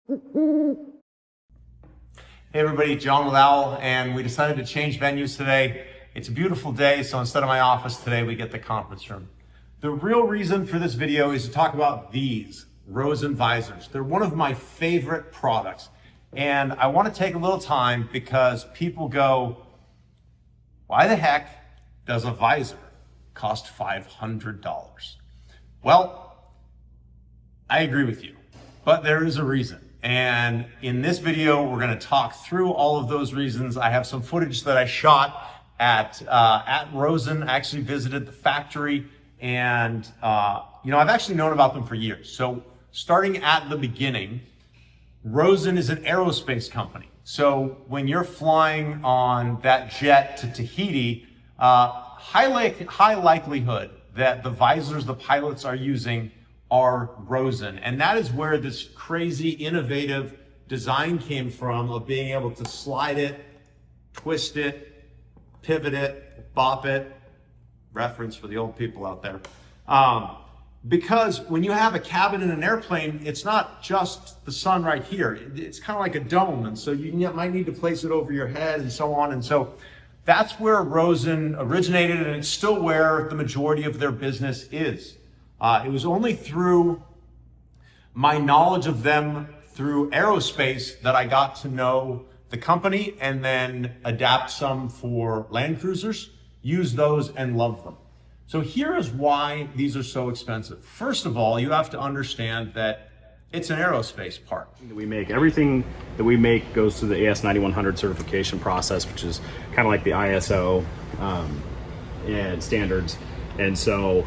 Hey everybody, John with Owl, and we decided to change venues today. It's a beautiful day, so instead of my office today, we get the conference room. The real reason for this video is to talk about these Rosen Visors. They're one of my favorite products, and I want to take a little time because people go, why the heck does a visor cost $500? Well, I agree with you, but there is a reason. And in this video, we're going to talk through all of those reasons. I have some footage that I shot at Rosen. I actually visited the factory, and I've actually known about them for years. So starting at the beginning, Rosen is an aerospace company. So when you're flying on that jet to Tahiti, high likelihood that the visors the pilots are using are Rosen. And that is where this crazy innovative design came from, of being able to slide it, twist it, pivot it, bop it. Reference for the old people out there. Because when you have a cabin in an airplane, it's not just the sun right here. It's kind of like a dome. And so you might need to place it over your head and so on. And so that's where Rosen originated, and it's still where the majority of their business is. It was only through my knowledge of them through Aerospace that I got to know the company and then adapt some for Land Cruisers, use those and love them. So here is why these are so expensive. First of all, you have to understand that it's an aerospace part. Everything that we make goes through the AS9100 certification process, which is kind of like the ISO and standards. And so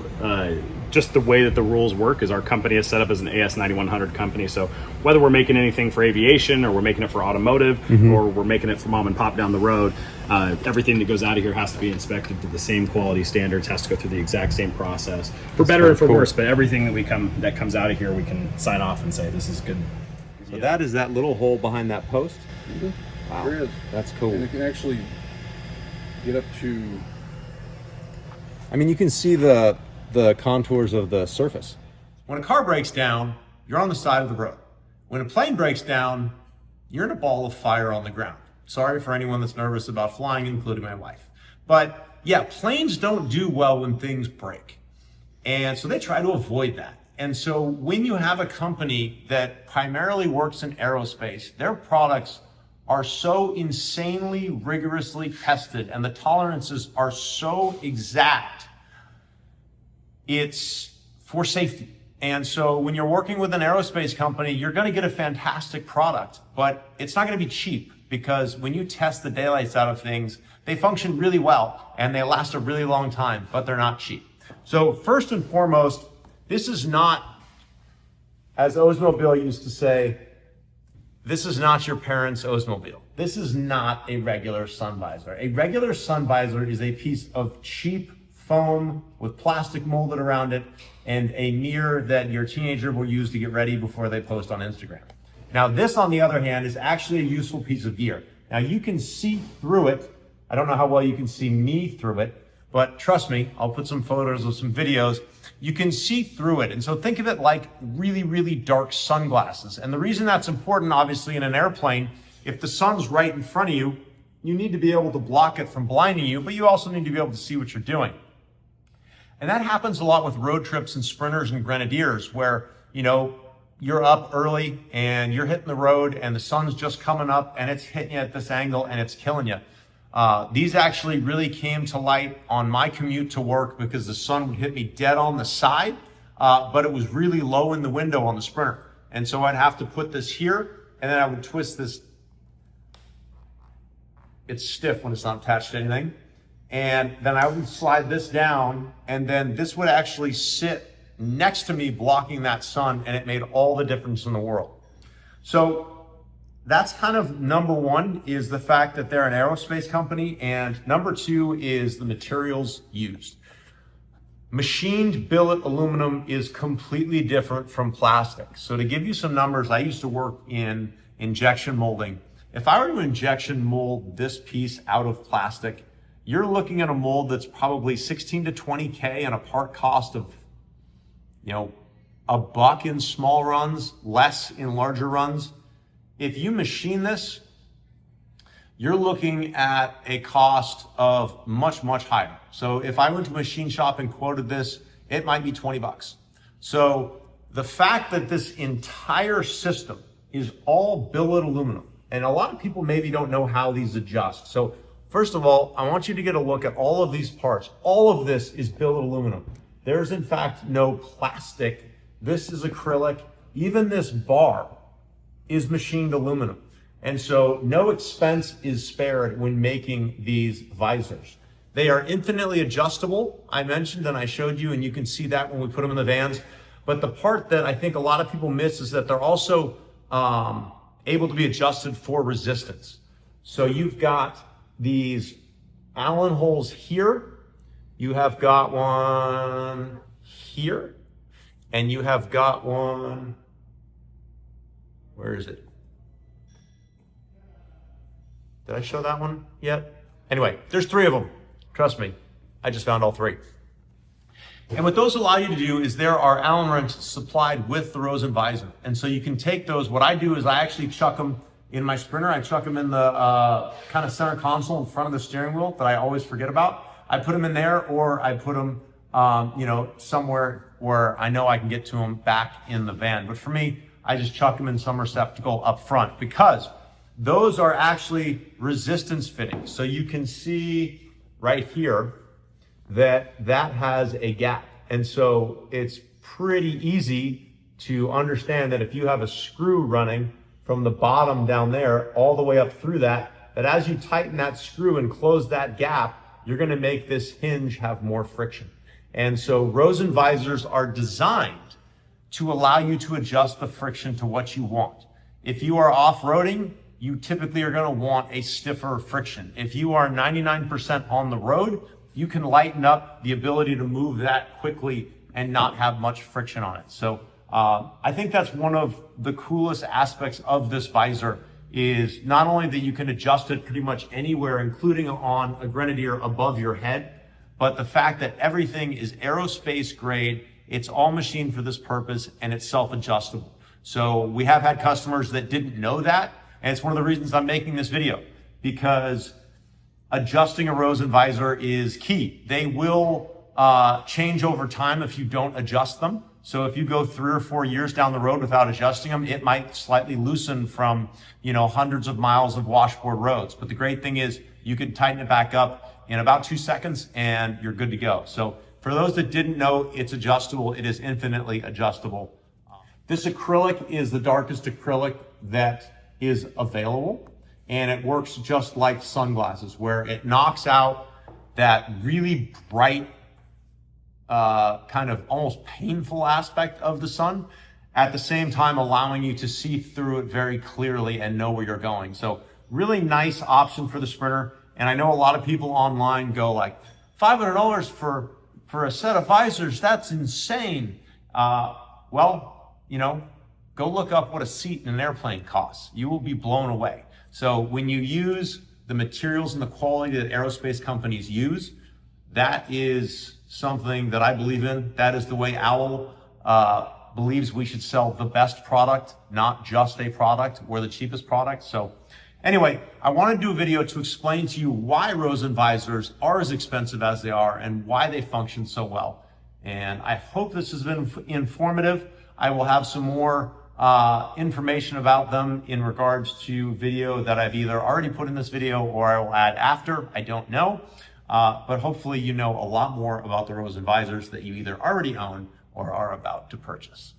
just the way that the rules work is our company is set up as an AS9100 company. So whether we're making anything for aviation, or we're making it for automotive, or we're making it for mom and pop down the road, everything that goes out of here has to be inspected to the same quality standards, has to go through the exact same process, for better and for worse. But everything that comes out of here, we can sign off and say this is good. So that is that little hole behind that post? Wow, There is. that's cool. And it can actually get up to... I mean, you can see the contours of the surface. When a car breaks down, you're on the side of the road. When a plane breaks down, you're in a ball of fire on the ground. Sorry for anyone that's nervous about flying, including my wife. But yeah, planes don't do well when things break. And so they try to avoid that. And so when you have a company that primarily works in aerospace, their products are so insanely rigorously tested and the tolerances are so exact, it's for safety. And so when you're working with an aerospace company, you're going to get a fantastic product, but it's not going to be cheap, because when you test the daylights out of things, they function really well and they last a really long time, but they're not cheap. So first and foremost, this is not, as Oldsmobile used to say, this is not your parents' Oldsmobile. This is not a regular sun visor. A regular sun visor is a piece of cheap foam with plastic molded around it and a mirror that your teenager will use to get ready before they post on Instagram. Now this, on the other hand, is actually a useful piece of gear. Now you can see through it. I don't know how well you can see me through it, but trust me, I'll put some photos of some videos. You can see through it. And so think of it like really, really dark sunglasses. And the reason that's important, obviously, in an airplane, if the sun's right in front of you, you need to be able to block it from blinding you, but you also need to be able to see what you're doing. And that happens a lot with road trips and sprinters and grenadiers, where, you're up early and you're hitting the road and the sun's just coming up and it's hitting you at this angle and it's killing you. These actually really came to light on my commute to work, because the sun would hit me dead on the side, but it was really low in the window on the Sprinter. And so I'd have to put this here, and then I would twist this. It's stiff when it's not attached to anything. And then I would slide this down, and then this would actually sit next to me blocking that sun, and it made all the difference in the world. So that's kind of number one, is the fact that they're an aerospace company, and number two is the materials used. Machined billet aluminum is completely different from plastic. So to give you some numbers, I used to work in injection molding. If I were to injection mold this piece out of plastic, you're looking at a mold that's probably 16 to 20K and a part cost of, $1 in small runs, less in larger runs. If you machine this, you're looking at a cost of much, much higher. So if I went to a machine shop and quoted this, it might be 20 bucks. So the fact that this entire system is all billet aluminum, and a lot of people maybe don't know how these adjust. So first of all, I want you to get a look at all of these parts. All of this is billet aluminum. There's in fact no plastic. This is acrylic. Even this bar is machined aluminum. And so no expense is spared when making these visors. They are infinitely adjustable. I mentioned and I showed you, and you can see that when we put them in the vans. But the part that I think a lot of people miss is that they're also able to be adjusted for resistance. So you've got these Allen holes here. You have got one here. And you have got one, where is it? Did I show that one yet? Anyway, there's 3 of them. Trust me, I just found all 3. And what those allow you to do is there are Allen wrenches supplied with the Rosen visor. And so you can take those. What I do is I actually chuck them in my Sprinter. I chuck them in the kind of center console in front of the steering wheel that I always forget about. I put them in there, or I put them somewhere where I know I can get to them back in the van. But for me, I just chuck them in some receptacle up front, because those are actually resistance fittings. So you can see right here that has a gap. And so it's pretty easy to understand that if you have a screw running from the bottom down there all the way up through that as you tighten that screw and close that gap, you're gonna make this hinge have more friction. And so Rosen visors are designed to allow you to adjust the friction to what you want. If you are off-roading, you typically are going to want a stiffer friction. If you are 99% on the road, you can lighten up the ability to move that quickly and not have much friction on it. So I think that's one of the coolest aspects of this visor, is not only that you can adjust it pretty much anywhere, including on a Grenadier above your head, but the fact that everything is aerospace grade, it's all machined for this purpose, and it's self-adjustable. So we have had customers that didn't know that, and it's one of the reasons I'm making this video, because adjusting a Rosen visor is key. They will change over time if you don't adjust them. So if you go 3 or 4 years down the road without adjusting them, it might slightly loosen from, hundreds of miles of washboard roads. But the great thing is you can tighten it back up in about 2 seconds and you're good to go. So for those that didn't know, it's adjustable. It is infinitely adjustable. This acrylic is the darkest acrylic that is available, and it works just like sunglasses, where it knocks out that really bright, kind of almost painful aspect of the sun, at the same time allowing you to see through it very clearly and know where you're going. So really nice option for the Sprinter. And I know a lot of people online go like, $500 for a set of visors, that's insane. Well, go look up what a seat in an airplane costs. You will be blown away. So when you use the materials and the quality that aerospace companies use, that is something that I believe in. That is the way Owl believes we should sell the best product, not just a product or the cheapest product. So anyway, I want to do a video to explain to you why Rosen visors are as expensive as they are and why they function so well. And I hope this has been informative. I will have some more information about them in regards to video that I've either already put in this video or I will add after. I don't know. But hopefully you know a lot more about the Rosen visors that you either already own or are about to purchase.